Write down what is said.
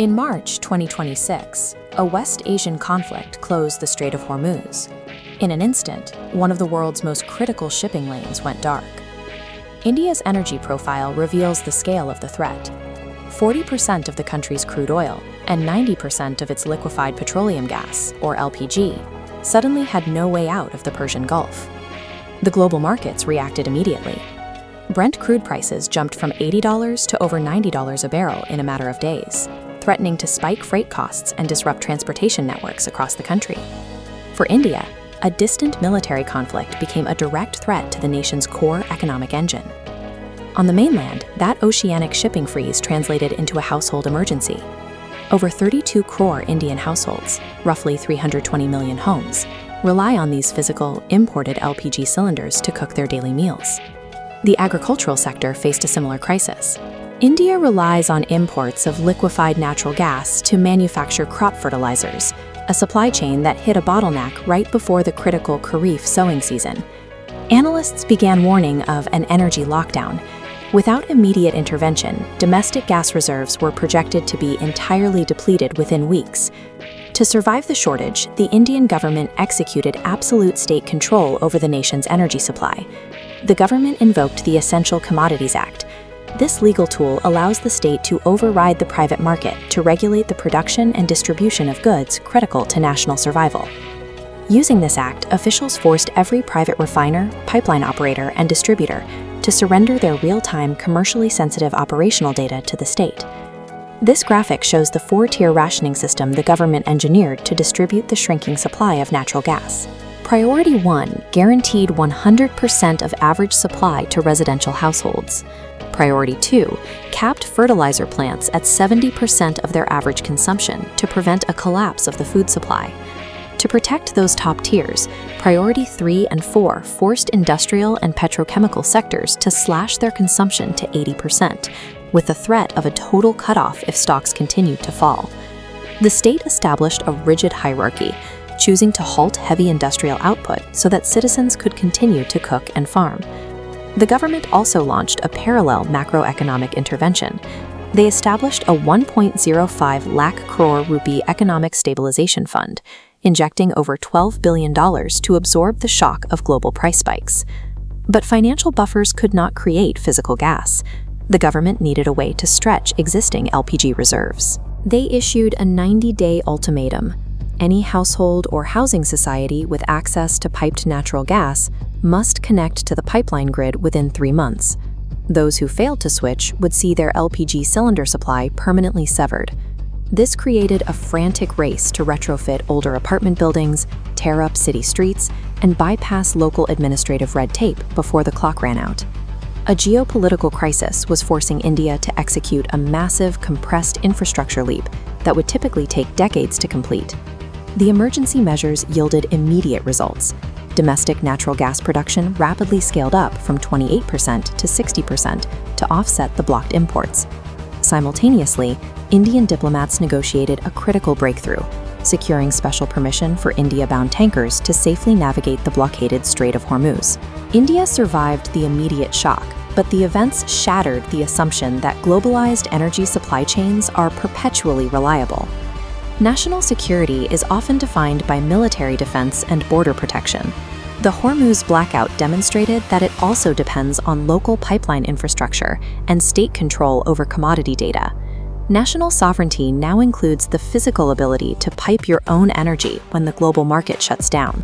In March 2026, a West Asian conflict closed the Strait of Hormuz. In an instant, one of the world's most critical shipping lanes went dark. India's energy profile reveals the scale of the threat. 40% of the country's crude oil and 90% of its liquefied petroleum gas, or LPG, suddenly had no way out of the Persian Gulf. The global markets reacted immediately. Brent crude prices jumped from $80 to over $90 a barrel in a matter of days, threatening to spike freight costs and disrupt transportation networks across the country. For India, a distant military conflict became a direct threat to the nation's core economic engine. On the mainland, that oceanic shipping freeze translated into a household emergency. Over 32 crore Indian households, roughly 320 million homes, rely on these physical, imported LPG cylinders to cook their daily meals. The agricultural sector faced a similar crisis. India relies on imports of liquefied natural gas to manufacture crop fertilizers, a supply chain that hit a bottleneck right before the critical Kharif sowing season. Analysts began warning of an energy lockdown. Without immediate intervention, domestic gas reserves were projected to be entirely depleted within weeks. To survive the shortage, the Indian government executed absolute state control over the nation's energy supply. The government invoked the Essential Commodities Act. This legal tool allows the state to override the private market to regulate the production and distribution of goods critical to national survival. Using this act, officials forced every private refiner, pipeline operator, and distributor to surrender their real-time, commercially sensitive operational data to the state. This graphic shows the four-tier rationing system the government engineered to distribute the shrinking supply of natural gas. Priority 1 guaranteed 100% of average supply to residential households. Priority 2 capped fertilizer plants at 70% of their average consumption to prevent a collapse of the food supply. To protect those top tiers, Priority 3 and 4 forced industrial and petrochemical sectors to slash their consumption to 80%, with the threat of a total cutoff if stocks continued to fall. The state established a rigid hierarchy, choosing to halt heavy industrial output so that citizens could continue to cook and farm. The government also launched a parallel macroeconomic intervention. They established a 1.05 lakh crore rupee economic stabilization fund, injecting over $12 billion to absorb the shock of global price spikes. But financial buffers could not create physical gas. The government needed a way to stretch existing LPG reserves. They issued a 90-day ultimatum. Any household or housing society with access to piped natural gas must connect to the pipeline grid within 3 months. Those who failed to switch would see their LPG cylinder supply permanently severed. This created a frantic race to retrofit older apartment buildings, tear up city streets, and bypass local administrative red tape before the clock ran out. A geopolitical crisis was forcing India to execute a massive, compressed infrastructure leap that would typically take decades to complete. The emergency measures yielded immediate results. Domestic natural gas production rapidly scaled up from 28% to 60% to offset the blocked imports. Simultaneously, Indian diplomats negotiated a critical breakthrough, securing special permission for India-bound tankers to safely navigate the blockaded Strait of Hormuz. India survived the immediate shock, but the events shattered the assumption that globalized energy supply chains are perpetually reliable. National security is often defined by military defense and border protection. The Hormuz blackout demonstrated that it also depends on local pipeline infrastructure and state control over commodity data. National sovereignty now includes the physical ability to pipe your own energy when the global market shuts down.